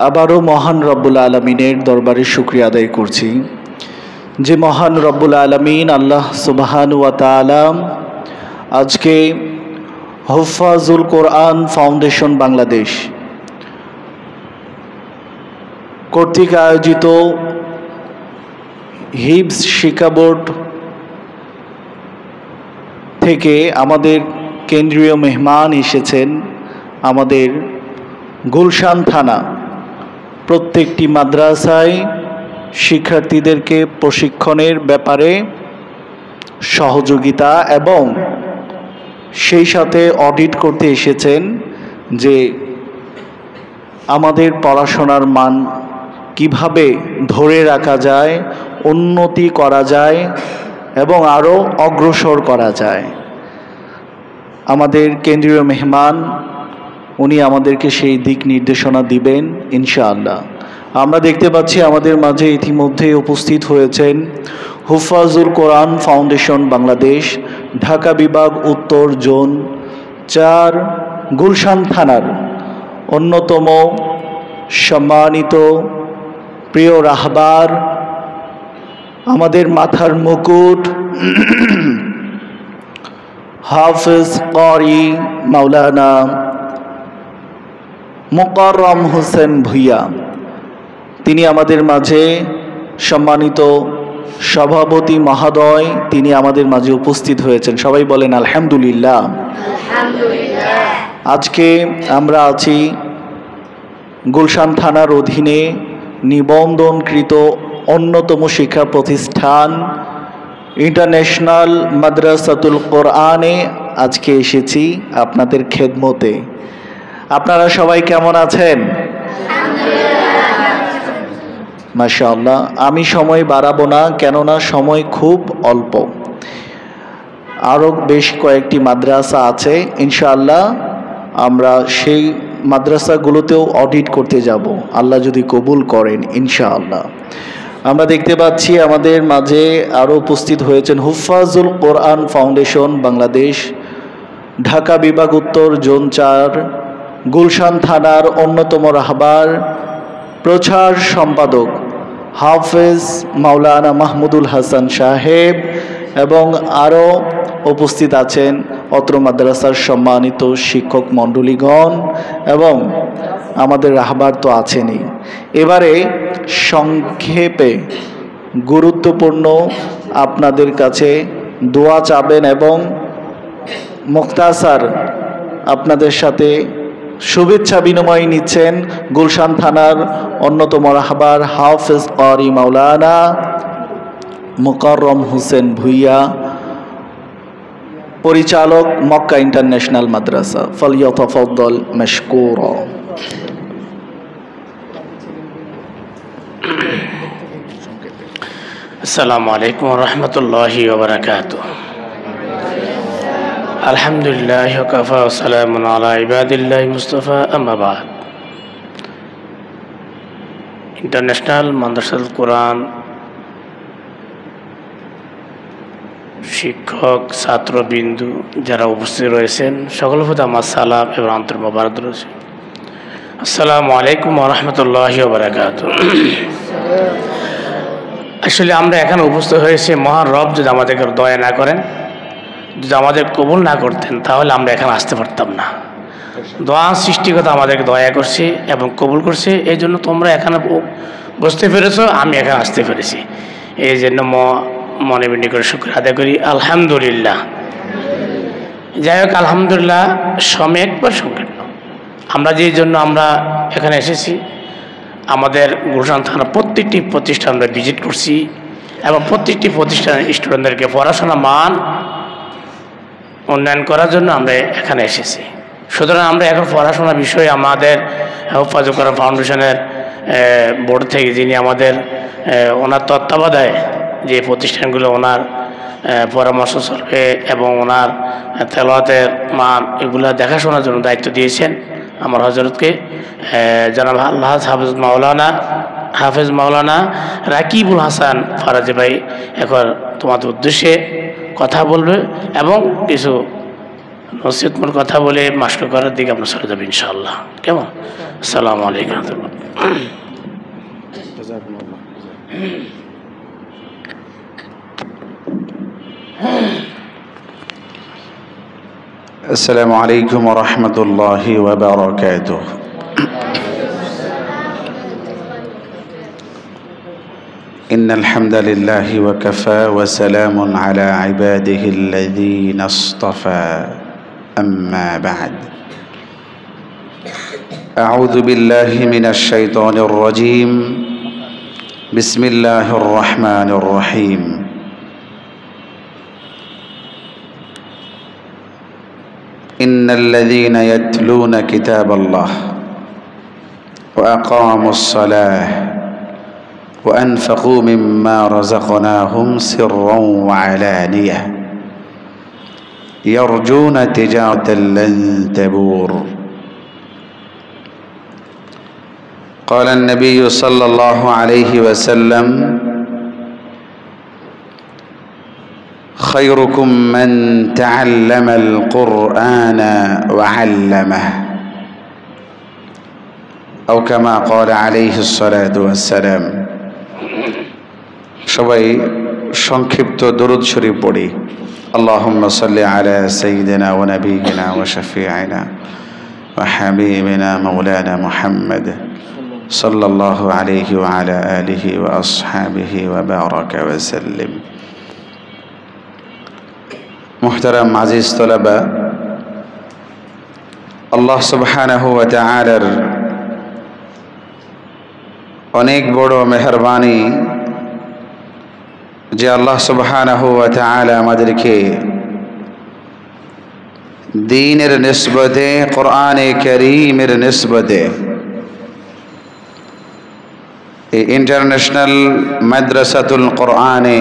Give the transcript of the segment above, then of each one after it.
আবারও মহান রব্বুল আলমিনের দরবারে শুকরিয়া আদায় করছি যে মহান রব্বুল আলমিন আল্লাহ সুবহানাহু ওয়া তাআলা আজকে হুফাজুল কোরআন ফাউন্ডেশন বাংলাদেশ কর্তৃক আয়োজিত হিফজ শিক্ষা বোর্ড থেকে আমাদের কেন্দ্রীয় মেহমান এসেছেন। আমাদের গুলশান থানা প্রত্যেকটি মাদ্রাসায় শিক্ষার্থীদেরকে প্রশিক্ষণের ব্যাপারে সহযোগিতা এবং সেই সাথে অডিট করতে এসেছেন যে আমাদের পড়াশোনার মান কিভাবে ধরে রাখা যায়, উন্নতি করা যায় এবং আরও অগ্রসর করা যায়। আমাদের কেন্দ্রীয় মেহমান উনি আমাদেরকে সেই দিক নির্দেশনা দিবেন ইনশাআল্লাহ। আমরা দেখতে পাচ্ছি আমাদের মাঝে ইতিমধ্যে উপস্থিত হয়েছেন হুফাজুল কোরআন ফাউন্ডেশন বাংলাদেশ ঢাকা বিভাগ উত্তর জোন ৪ গুলশান থানার অন্যতম সম্মানিত প্রিয় রাহবার, আমাদের মাথার মুকুট হাফেজ ক্বারি মাওলানা মোকাররম হোসেন ভূঁইয়া, তিনি আমাদের মাঝে সম্মানিত সভাপতি মহোদয়, তিনি আমাদের মাঝে উপস্থিত হয়েছেন। সবাই বলেন আলহামদুলিল্লাহ। আজকে আমরা আছি গুলশান থানার অধীনে নিবন্ধনকৃত অন্যতম শিক্ষা প্রতিষ্ঠান ইন্টারন্যাশনাল মাদ্রাসাতুল কোরআনে আজকে এসেছি আপনাদের খেদমতে। আপনারা সবাই কেমন আছেন? মাশাআল্লাহ। আমি সময় বাড়াবো না, কেননা সময় খুব অল্প। আরও বেশ কয়েকটি মাদ্রাসা আছে, ইনশাআল্লাহ আমরা সেই মাদ্রাসাগুলোতেও অডিট করতে যাব, আল্লাহ যদি কবুল করেন ইনশাআল্লাহ। আমরা দেখতে পাচ্ছি আমাদের মাঝে আরও উপস্থিত হয়েছেন হুফাজুল কোরআন ফাউন্ডেশন বাংলাদেশ ঢাকা বিভাগ উত্তর জোন ৪ গুলশান থানার অন্যতম রাহবার প্রচার সম্পাদক হাফেজ মাওলানা মাহমুদুল হাসান সাহেব এবং আরও উপস্থিত আছেন অত্র মাদ্রাসার সম্মানিত শিক্ষক মণ্ডলীগণ এবং আমাদের রাহবার তো আছেনই। এবারে সংক্ষেপে গুরুত্বপূর্ণ আপনাদের কাছে দোয়া চাবেন এবং মুখতাসার আপনাদের সাথে শুভেচ্ছা বিনিময় নিচ্ছেন গুলশান থানার অন্যতম রাহবার হাফেজ ক্বারি মাওলানা মোকাররম হোসেন ভূঁইয়া, পরিচালক মক্কা ইন্টারন্যাশনাল মাদ্রাসা। ফালিয়াতাফাদ্দাল মাশকুরা। আসসালামু আলাইকুম ওয়া রাহমাতুল্লাহি ওয়া বারাকাতুহু। আলহামদুলিল্লাহ ওয়া কাফা ওয়া সালামুন আলা ইবাদিল্লাহি মুস্তাফা, আম্মা বাদ। ইন্টারন্যাশনাল মাদ্রাসাতুল কোরআন শিক্ষক ছাত্রবিন্দু যারা উপস্থিত রয়েছেন সকলের প্রতি আমার সালাম এবং আন্তরিক মোবারক রয়েছে। আসসালামু আলাইকুম ওয়া রাহমাতুল্লাহি ওয়া বারাকাতুহু। আসলে আমরা এখানে উপস্থিত হয়েছি, মহান রব যদি আমাদেরকে দয়া না করেন, যদি আমাদের কবুল না করতেন, তাহলে আমরা এখানে আসতে পারতাম না। দোয়া সৃষ্টিকর্তা আমাদেরকে দয়া করছে এবং কবুল করছে, এই জন্য তোমরা এখানে বসতে পেরেছ, আমি এখানে আসতে পেরেছি। এই জন্য মনে বিনয় করে শুকরিয়া আদায় করি, আলহামদুলিল্লাহ। যাই হোক, আলহামদুলিল্লাহ সময় একবার সংকীর্ণ। আমরা যেই জন্য আমরা এখানে এসেছি, আমাদের গুলশান থানার প্রত্যেকটি প্রতিষ্ঠান আমরা ভিজিট করছি এবং প্রত্যেকটি প্রতিষ্ঠানের স্টুডেন্টদেরকে পড়াশোনার মান উন্নয়ন করার জন্য আমরা এখানে এসেছি। সুতরাং আমরা এখন পড়াশোনার বিষয়ে আমাদের হুফাজুল কোরআন ফাউন্ডেশনের বোর্ড থেকে, যিনি আমাদের ওনার তত্ত্বাবধানে যে প্রতিষ্ঠানগুলো ওনার পরামর্শ চলবে এবং ওনার তেলাওয়াতের মান এগুলো দেখাশোনার জন্য দায়িত্ব দিয়েছেন আমার হজরতকে, জনাব আল্লাহ হাফেজ মাওলানা রাকিবুল হাসান ফারাজি ভাই এখন তোমাদের উদ্দেশ্যে কথা বলবে এবং কিছু নসিহতমূল কথা বলে মাস্ক করার দিকে আমরা চলে যাবো ইনশাআল্লাহ। কেমন? আসসালামু আলাইকুম। السلام عليكم ورحمة الله وبركاته. إن الحمد لله وكفى وسلام على عباده الذين اصطفى أما بعد أعوذ بالله من الشيطان الرجيم بسم الله الرحمن الرحيم إن الذين يتلون كتاب الله وأقاموا الصلاة وأنفقوا مما رزقناهم سرا وعلانية يرجون تجارة لن تبور قال النبي صلى الله عليه وسلم خيركم من تعلم القرآن وعلمه أو كما قال عليه الصلاة والسلام সবাই সংক্ষিপ্ত দরুদ শরীফ পড়ি। আল্লাহুম্মা সাল্লি আলা সাইয়্যিদিনা ওয়া নাবিয়িনা ওয়া শাফিঈনা ওয়া হাবিবিনা মাওলানা মুহাম্মদ সাল্লাল্লাহু আলাইহি ওয়া আলা আলিহি ওয়া আসহাবিহি ওয়া বারাকা ওয়া সাল্লিম। মুহতারাম আজিজ তলাবা, আল্লাহ সুবহানাহু ওয়া তাআলার অনেক বড় মেহেরবানি যে আল্লাহ সুবহানাহু ওয়া তাআলা আমাদেরকে দ্বীনের নিসবতে, কোরআনে কারীমের নিসবতে এই ইন্টারন্যাশনাল মাদ্রাসাতুল কোরআনে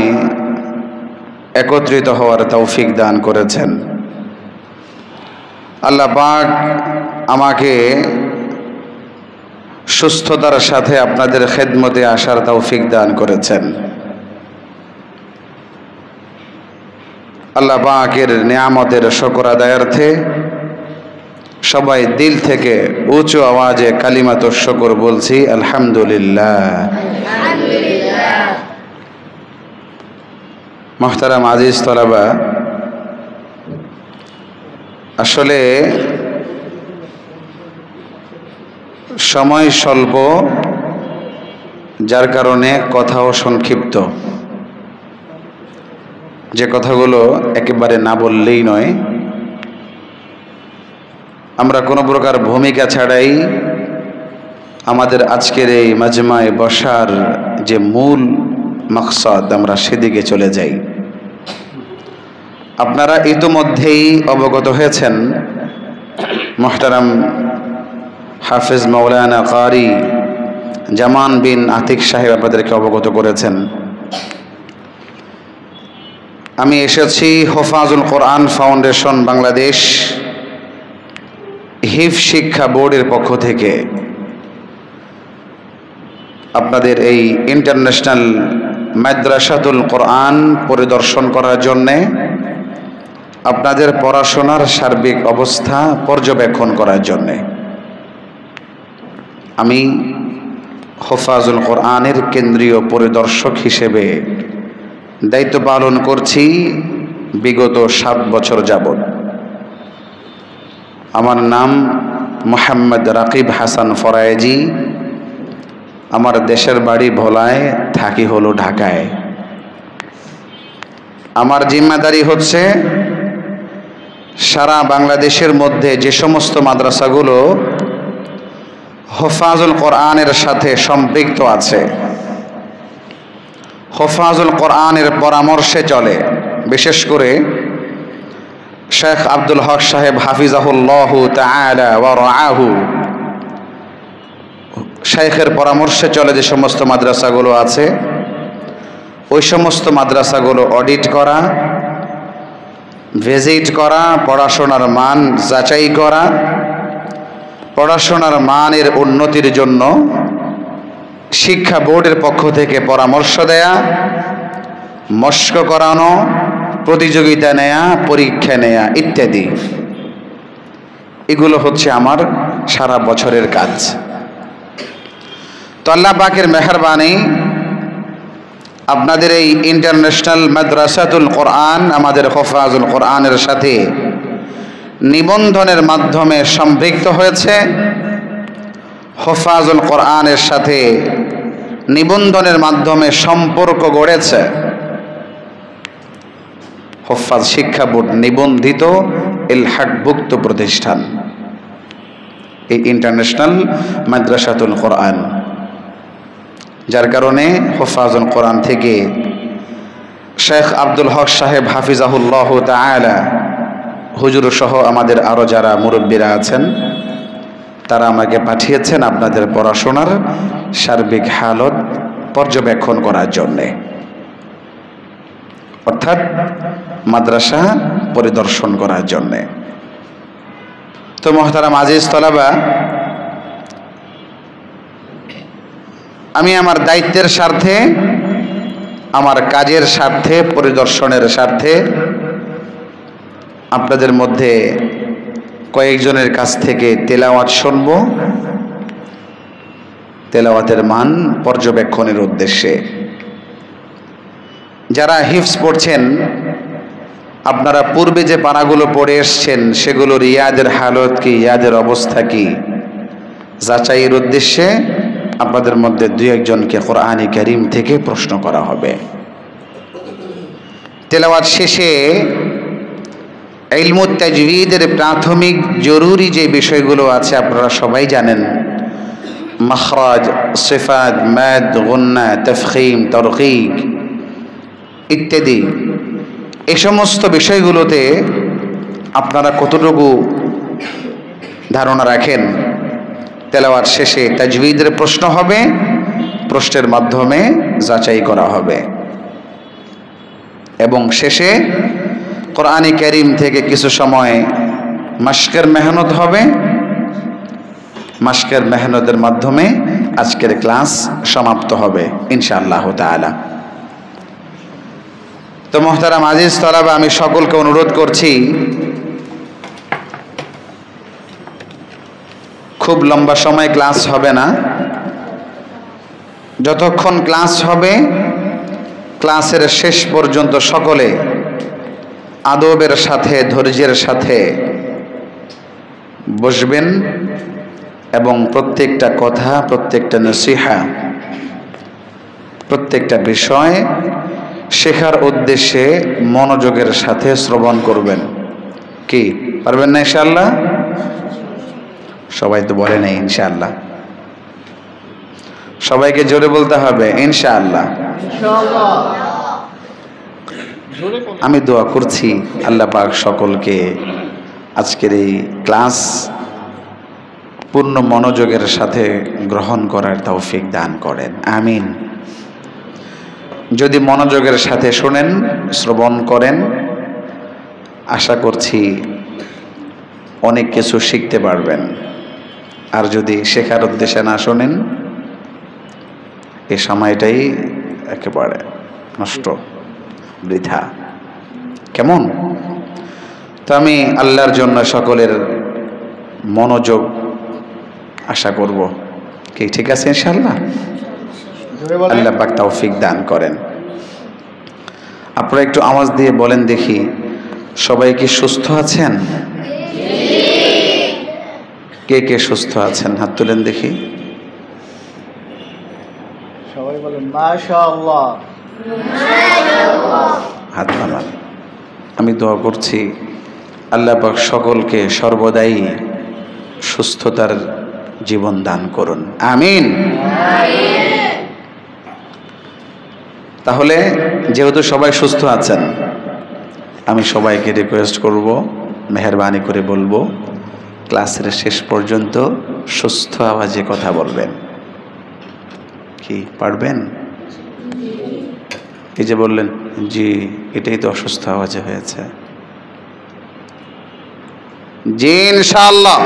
একত্রিত হওয়ার তৌফিক দান করেছেন। আল্লাহ পাক আমাকে সুস্থতার সাথে আপনাদের খেদমতে আসার তৌফিক দান করেছেন। আল্লাহ পাকের নিয়ামতের শুকর আদায়ার্থে সবাই দিল থেকে উঁচু আওয়াজে কালিমাতুশ শুকর বলছি আলহামদুলিল্লাহ। মুহতারাম আজিজ তলাবা, আসলে সময় স্বল্প, যার কারণে কথাও সংক্ষিপ্ত। যে কথাগুলো একেবারে না বললেই নয়। আমরা কোনো প্রকার ভূমিকা ছাড়াই আমাদের আজকের এই মাজমায় বসার যে মূল মাকসাদ, আমরা সেদিকে চলে যাই। আপনারা ইতিমধ্যেই অবগত হয়েছেন, মুহতারাম হাফেজ মাওলানা কারি জামান বিন আতিক সাহেব আপনাদেরকে অবগত করেছেন। আমি এসেছি হোফাজুল কোরআন ফাউন্ডেশন বাংলাদেশ হিফজ শিক্ষা বোর্ডের পক্ষ থেকে আপনাদের এই ইন্টারন্যাশনাল মাদ্রাসাতুল কোরআন পরিদর্শন করার জন্যে, আপনাদের পড়াশোনার সার্বিক অবস্থা পর্যবেক্ষণ করার জন্যে। আমি হোফাজুল কোরআনের কেন্দ্রীয় পরিদর্শক হিসেবে দায়িত্ব পালন করছি বিগত 7 বছর যাবৎ। আমার নাম মোহাম্মদ রাকিব হাসান ফরায়েজি। আমার দেশের বাড়ি ভোলায়, থাকি হলো ঢাকায়। আমার জিম্মাদারি হচ্ছে সারা বাংলাদেশের মধ্যে যে সমস্ত মাদ্রাসাগুলো হোফাজুল কোরআনের সাথে সম্পৃক্ত আছে, হোফাজুল কোরআনের পরামর্শে চলে, বিশেষ করে শেখ আব্দুল হক সাহেব হাফিজাহুল্লাহু তাআলা ওয়া রাআহু, শেখের পরামর্শে চলে যে সমস্ত মাদ্রাসাগুলো আছে, ওই সমস্ত মাদ্রাসাগুলো অডিট করা, ভিজিট করা, পড়াশোনার মান যাচাই করা, পড়াশোনার মানের উন্নতির জন্য শিক্ষা বোর্ডের পক্ষ থেকে পরামর্শ দেয়া, মস্ক করানো, প্রতিযোগিতা নেয়া, পরীক্ষা নেয়া ইত্যাদি। এগুলো হচ্ছে আমার সারা বছরের কাজ। তো আল্লাহ পাকের মেহেরবানি, আপনাদের এই ইন্টারন্যাশনাল মাদ্রাসাতুল কোরআন আমাদের হুফাজুল কোরআনের সাথে নিবন্ধনের মাধ্যমে সম্পৃক্ত হয়েছে। হুফাজুল কোরআনের সাথে নিবন্ধনের মাধ্যমে সম্পর্ক গড়েছে। হুফাজ শিক্ষা বোর্ড নিবন্ধিত ইলহাকভুক্ত প্রতিষ্ঠান এই ইন্টারন্যাশনাল মাদ্রাসাতুল কোরআন, যার কারণে হুফাজুল কোরআন থেকে শেখ আব্দুল হক সাহেব হাফিজাহুল্লাহ তাআলা হুজুর সহ আমাদের আরো যারা মুরব্বীরা আছেন তারা আমাকে পাঠিয়েছেন আপনাদের পড়াশোনার সার্বিক হালত পর্যবেক্ষণ করার জন্যে, অর্থাৎ মাদ্রাসা পরিদর্শন করার জন্যে। তো মুহতারাম আজিজ তলাবা, আমি আমার দায়িত্বের স্বার্থে, আমার কাজের স্বার্থে, পরিদর্শনের স্বার্থে আপনাদের মধ্যে কয়েকজনের কাছ থেকে তেলাওয়াত শুনব, তেলাওয়াতের মান পর্যবেক্ষণের উদ্দেশ্যে। যারা হিফজ পড়ছেন, আপনারা পূর্বে যে পারাগুলো পড়ে এসছেন সেগুলোর ইয়াদের হালত কি, ইয়াদের অবস্থা কি, যাচাইয়ের উদ্দেশ্যে আপনাদের মধ্যে দুই একজনকে কোরআনে কারীম থেকে প্রশ্ন করা হবে। তেলাওয়াত শেষে ইলমুত তাজওয়ীদের প্রাথমিক জরুরি যে বিষয়গুলো আছে আপনারা সবাই জানেন, মাখরাজ, সিফাত, মাদ, গুন্না, তাফখীম, তারকীক ইত্যাদি। এই সমস্ত বিষয়গুলোতে আপনারা কতটুকু ধারণা রাখেন? তেলাওয়াত শেষে তাজওয়ীদের প্রশ্ন হবে, প্রশ্নের মাধ্যমে যাচাই করা হবে এবং শেষে কোরআনে কারীম থেকে কিছু সময় মাশকের মেহনত হবে। মাশকের মেহনতের মাধ্যমে আজকের ক্লাস সমাপ্ত হবে ইনশাআল্লাহ তাআলা। তো মুহতারাম আজিজ তলাবা, আমি সকলকে অনুরোধ করছি, খুব লম্বা সময় ক্লাস হবে না। যতক্ষণ ক্লাস হবে ক্লাসের শেষ পর্যন্ত সকলে আদবের সাথে, ধৈর্যের সাথে বসবেন এবং প্রত্যেকটা কথা, প্রত্যেকটা নসিহা, প্রত্যেকটা বিষয় শেখার উদ্দেশ্যে মনোযোগের সাথে শ্রবণ করবেন। কি পারবেন না ইনশাআল্লাহ? সবাই তো বলে নাই ইনশাআল্লাহ। সবাইকে জোরে বলতে হবে ইনশাআল্লাহ। আমি দোয়া করছি আল্লাহ পাক সকলকে আজকের এই ক্লাস পূর্ণ মনোযোগের সাথে গ্রহণ করার তৌফিক দান করেন, আমিন। যদি মনোযোগের সাথে শোনেন, শ্রবণ করেন, আশা করছি অনেক কিছু শিখতে পারবেন। আর যদি শেখার উদ্দেশ্যে না শোনেন, এই সময়টাই একেবারে নষ্ট, বৃথা। কেমন? তো আমি আল্লাহর জন্য সকলের মনোযোগ আশা করব। কি ঠিক আছে ইনশাআল্লাহ? আল্লাহ পাক তৌফিক দান করেন। আপনারা একটু আওয়াজ দিয়ে বলেন দেখি, সবাই কি সুস্থ আছেন? কে কে সুস্থ আছেন হাত তুলেন দেখি। সবাই বলেন মাশাআল্লাহ। হাত নামান। আমি দোয়া করছি আল্লাহ পাক সকলকে সর্বদাই সুস্থতার জীবন দান করুন, আমিন। তাহলে যেহেতু সবাই সুস্থ আছেন, আমি সবাইকে রিকোয়েস্ট করব, মেহেরবানি করে বলবো, ক্লাসের শেষ পর্যন্ত সুস্থ আওয়াজে কথা বলবেন। কি পারবেন? এই যে বললেন জি, এটাই তো অসুস্থ আওয়াজে হয়েছে। জি ইনশাআল্লাহ।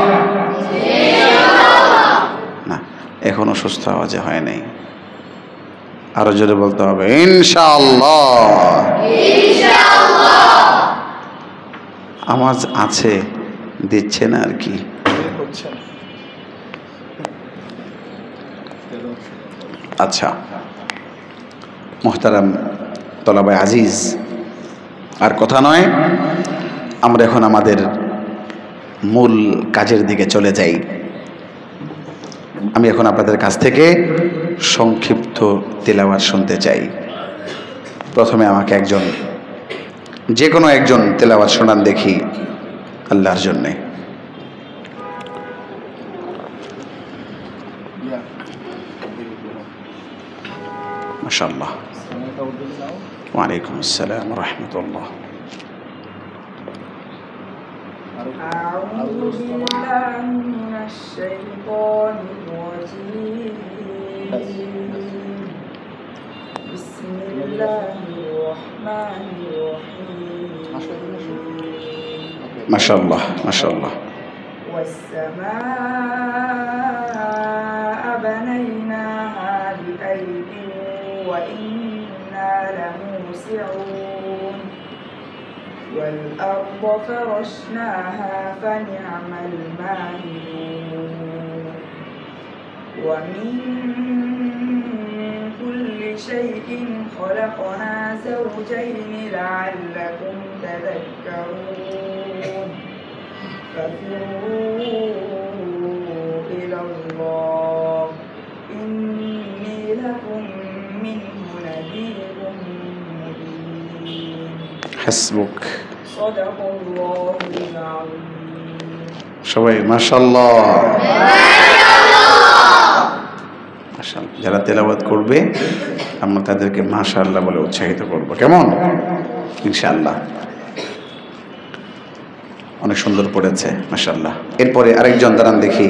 না, এখনো সুস্থ আওয়াজে হয় নাই, আরো জোরে বলতে হবে ইনশাআল্লাহ। আওয়াজ আছে দিচ্ছে না আর কি। আচ্ছা, মুহতারাম তলাবাই আজিজ, আর কথা নয়, আমরা এখন আমাদের মূল কাজের দিকে চলে যাই। আমি এখন আপনাদের কাছ থেকে সংক্ষিপ্ত তিলাওয়াত শুনতে চাই। প্রথমে আমাকে যে কোনো একজন তিলাওয়াত শোনান দেখি আল্লাহর জন্যে। মাশাআল্লাহ। ওয়ালাইকুম আসসালাম ওয়া রাহমাতুল্লাহ। أعوذ بالله من الشيطان الرجيم. بسم الله الرحمن الرحيم. মাশাআল্লাহ মাশাআল্লাহ। والسماء بنيناها بأيد وإنا لموسعون. والأرض فرشناها فنعم الماهدون. ومن كل شيء خلقنا زوجين لعلكم تذكرون. ففروا إلى الله إني لكم منه نذير مبين. হাসবুক। صدق الله العظيم. সবাই মাশাআল্লাহ মাশাআল্লাহ। যারা তেলাওয়াত করবে আমরা তাদেরকে মাশাআল্লাহ বলে উৎসাহিত করব, কেমন? ইনশাআল্লাহ। অনেক সুন্দর পড়েছে মাশাআল্লাহ। এরপরে আরেকজন দাঁড়ান দেখি।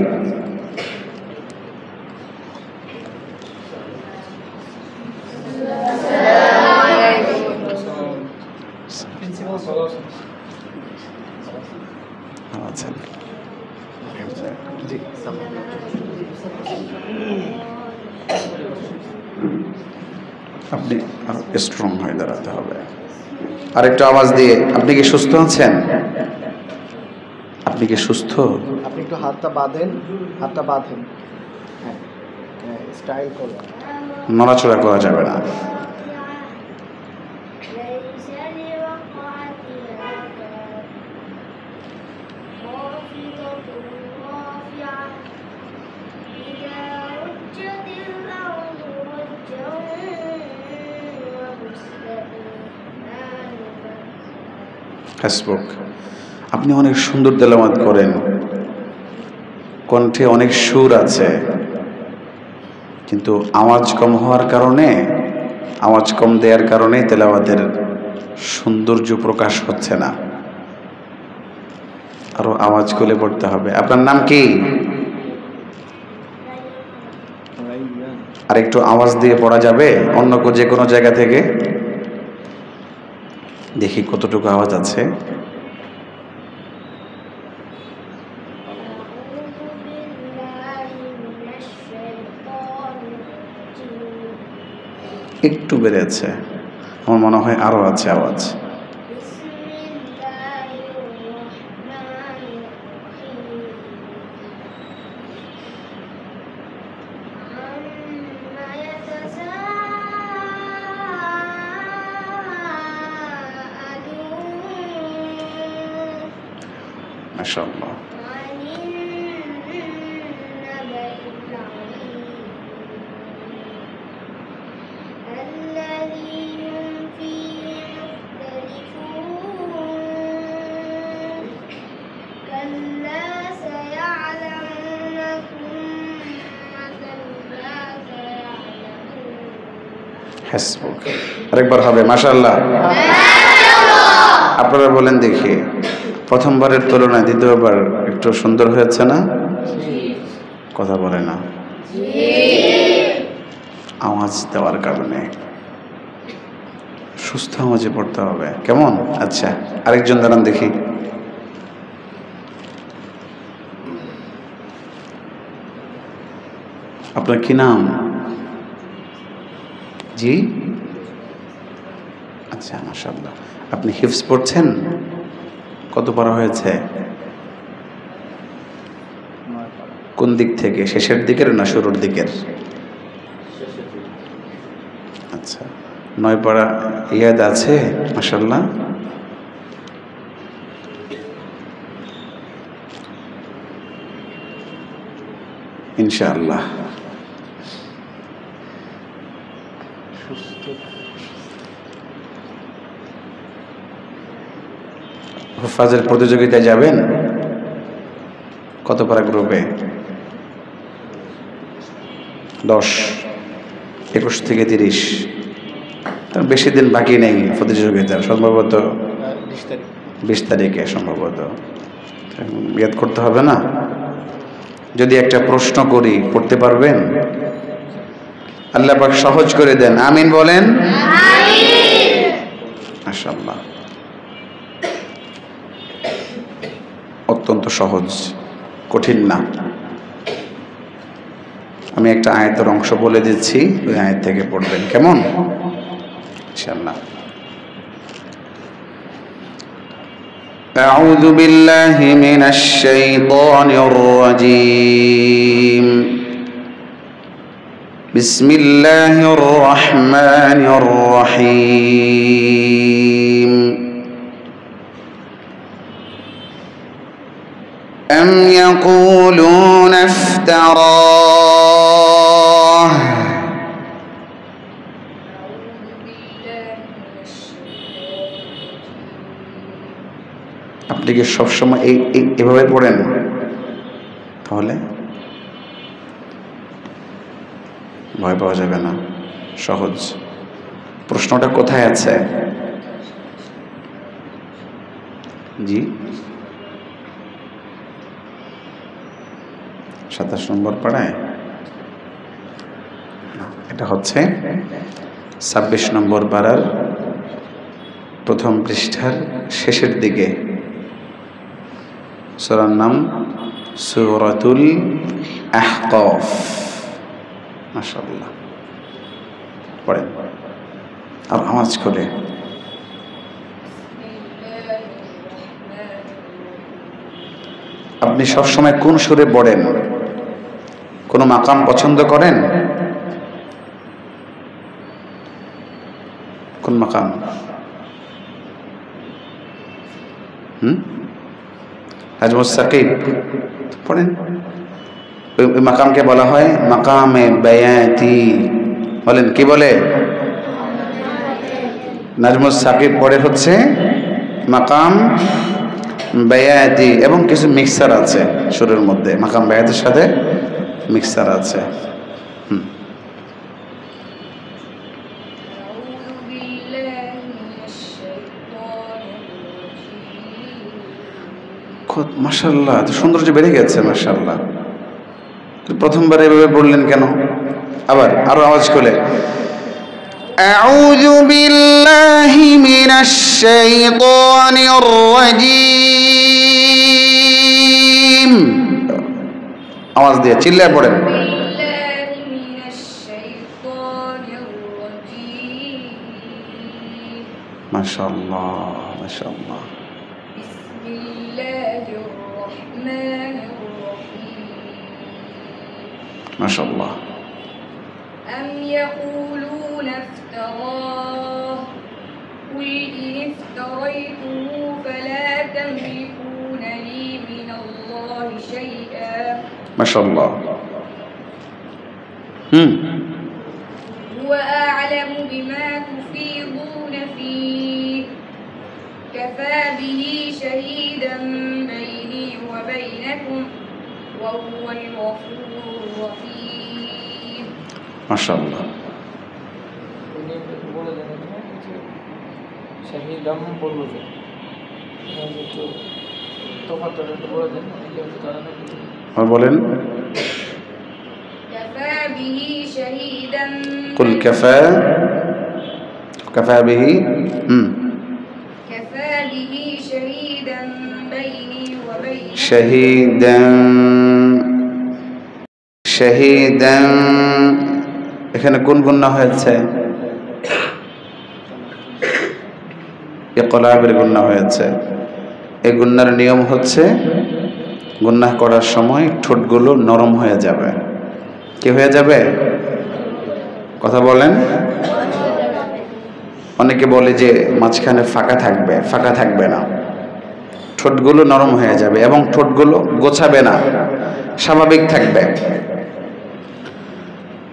আচ্ছা, আপনি স্ট্রং হয়ে দাঁড়াতে হবে। আরেকটু আওয়াজ দিয়ে, আপনি কি সুস্থ আছেন? আপনি কি সুস্থ? আপনি একটু হাতটা বাঁধেন, হ্যাঁ, স্টাইল করুন। নড়াচড়া করা যাবে না। হাসবুক। আপনি অনেক সুন্দর তেলাওয়াত করেন, কণ্ঠে অনেক সুর আছে, কিন্তু আওয়াজ কম হওয়ার কারণে, আওয়াজ কম দেওয়ার কারণে তেলাওয়াতের সৌন্দর্য প্রকাশ হচ্ছে না। আরো আওয়াজ খুলে পড়তে হবে। আপনার নাম কি? আর একটু আওয়াজ দিয়ে পড়া যাবে অন্য যে কোনো জায়গা থেকে? দেখি কতটুকু আওয়াজ আছে। একটু বেড়েছে, আমার মনে হয় আরো আছে আওয়াজ। মাশাআল্লাহ। হাসবুক। আরেকবার হবে মাশাআল্লাহ। আপনারা বলেন দেখি, প্রথমবারের তুলনায় দ্বিতীয়বার একটু সুন্দর হয়েছে না? কথা বলে না, আওয়াজ দেওয়ার কারণে। সুস্থ আওয়াজে পড়তে হবে, কেমন? আচ্ছা, আরেকজন দাঁড়ান দেখি। আপনার কি নাম? জি, আচ্ছা মাশাআল্লাহ। আপনি হিফজ পড়ছেন? কত পড়া হয়েছে? কোন দিক থেকে, শেষের দিকের না শুরুর দিকের? আচ্ছা, 9 পারা ইয়াদ আছে মাশাআল্লাহ। ইনশাআল্লাহ হুফাজের প্রতিযোগিতায় যাবেন? কত পারা গ্রুপে? 10, 21 থেকে 30। তার বেশি দিন বাকি নেই প্রতিযোগিতার, সম্ভবত 20 তারিখে সম্ভবত। ইয়াদ করতে হবে না? যদি একটা প্রশ্ন করি পড়তে পারবেন? আল্লাহ পাক সহজ করে দেন, আমিন বলেন। মাশাআল্লাহ, অত্যন্ত সহজ, কঠিন না। আমি একটা আয়াতের অংশ বলে দিচ্ছি, ওই আয়াত থেকে পড়বেন, কেমন? ইনশাআল্লাহ। أعوذ بالله من الشيطان الرجيم. بسم الله الرحمن الرحيم. أم يقولون افتراه. আপনি কি সবসময় এভাবে পড়েন? তাহলে ভয় পাওয়া যাবে না, সহজ। প্রশ্নটা কোথায় আছে? জি, 27 নম্বর পাড়ায়। এটা হচ্ছে 26 নম্বর পাড়ার প্রথম পৃষ্ঠার শেষের দিকে। সূরার নাম সূরাতুল আহকাফ। মাশাআল্লাহ, পড়েন আর আওয়াজ করে। আপনি সবসময় কোন সুরে পড়েন? কোন মাকাম পছন্দ করেন? কোন মাকাম? নাজমুস সাকিব পড়েন। ওই মাকামকে বলা হয় মাকামে বায়াতি। বলেন, কি বলে? নাজমুস সাকিব পড়ে হচ্ছে মাকাম বায়াতি, এবং কিছু মিক্সার আছে সুরের মধ্যে, মাকাম বায়াতের সাথে মিক্সার আছে। মাশাআল্লাহ, তো সৌন্দর্য বেড়ে গেছে মাশাআল্লাহ। প্রথমবার এভাবে বললেন কেন? আবার আরো আওয়াজ করে। আউযু বিল্লাহি মিনাশ শাইতানির রাজীম। আওয়াজ দিয়ে চিল্লায় পড়েন। মাশাআল্লাহ মাশাআল্লাহ। মাশাআল্লাহ। أم يقولون افتراه قل إن افتريته فلا تملكون لي من الله شيئا মাশাআল্লাহ। هو أعلم بما تفيضون فيه كفى به شهيدا بيني وبينكم وهو الغفور الرحيم মাশাআল্লাহ। শাহিদাম বলবো যে একটু তফাৎটা একটু বলে দেন, আর বলেন। كفى به شهيدا قل كفى به كفى به شهيدا بيني وبينكم শাহিদান এখানে কোন গুণনা হয়েছে? ইকলাবের গুণনা হয়েছে। এই গুণনার নিয়ম হচ্ছে গুনাহ করার সময় ঠোঁটগুলো নরম হয়ে যাবে। কি হয়ে যাবে? কথা বলেন। অনেকে বলে যে মাঝখানে ফাঁকা থাকবে, ফাঁকা থাকবে না, ঠোঁটগুলো নরম হয়ে যাবে এবং ঠোঁটগুলো গোছাবে না, স্বাভাবিক থাকবে।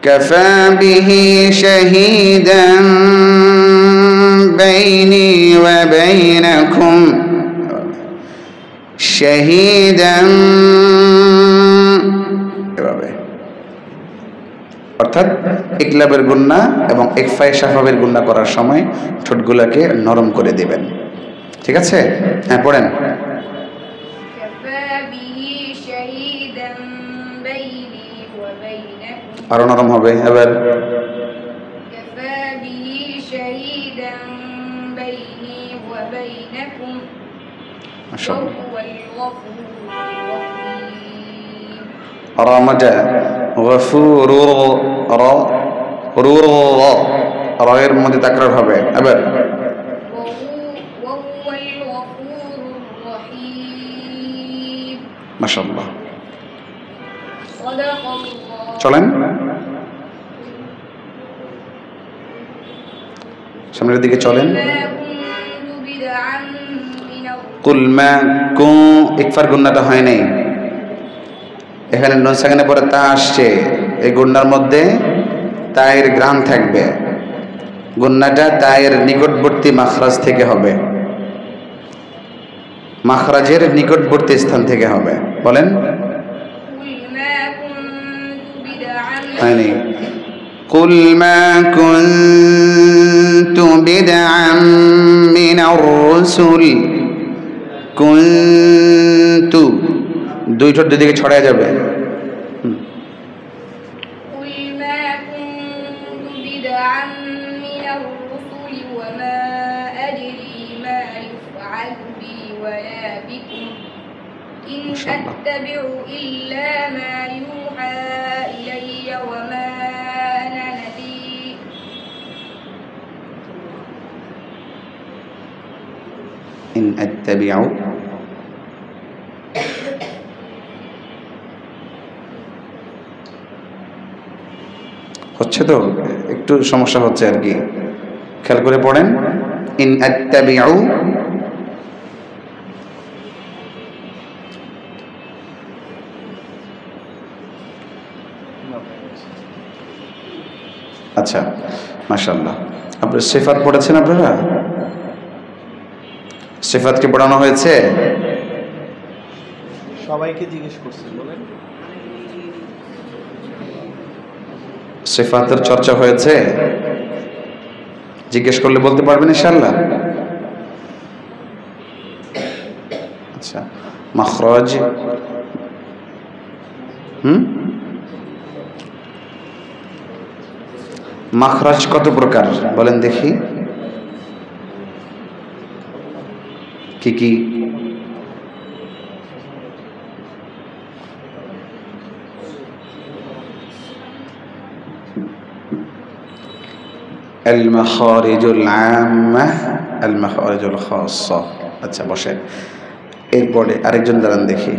কাফা বিহি শাহীদান বাইনি ওয়া বাইনাকুম, শাহীদান, এভাবে। অর্থাৎ ইকলাবের গুন্না এবং ইকফায়ে শাফাবের গুন্না করার সময় ঠোঁটগুলোকে নরম করে দিবেন। ঠিক আছে? হ্যাঁ, পড়েন। আরো নরম হবে এবার। এর মধ্যে তাকরার হবে এবার। মাশাআল্লাহ। চলেন সামনের দিকে চলেন। কুল মা কু, ইকফার গুন্নাটা হয় নাই, এখানে নুন সাকিনের পরে তা আসছে, এই গুন্নার মধ্যে তায়ের গ্রাম থাকবে। গুন্নাটা তায়ের নিকটবর্তী মাখরাজ থেকে হবে, মাখরাজের নিকটবর্তী স্থান থেকে হবে। বলেন। হয়নি। কুল মা কুনতু বিদআম মিনার রাসূল, কুনতু, দুই ঠোঁট দুদিকে ছড়ায় যাবে। أتبع إلا ما يوحى إلي وما أنا نذير إن أتبع হচ্ছে তো, একটু সমস্যা হচ্ছে আর কি, খেয়াল করে পড়েন। ইন আত্তাবিউ, আচ্ছা মাশাআল্লাহ। আপনারা সিফাত পড়েছেন? আপনারা সিফাত কি পড়ানো হয়েছে? সবাইকে জিজ্ঞেস করছেন, বলেন। সিফাতের চর্চা হয়েছে? জিজ্ঞেস করলে বলতে পারবেন ইনশাআল্লাহ। আচ্ছা, মাখরাজ, মাখরাজ কত প্রকার বলেন দেখি, কি কি? আল মাখারিজুল আম্মা, আল মাখারিজুল খাসসা। আচ্ছা বসেন, এরপরে আরেকজন দাঁড়ান দেখি।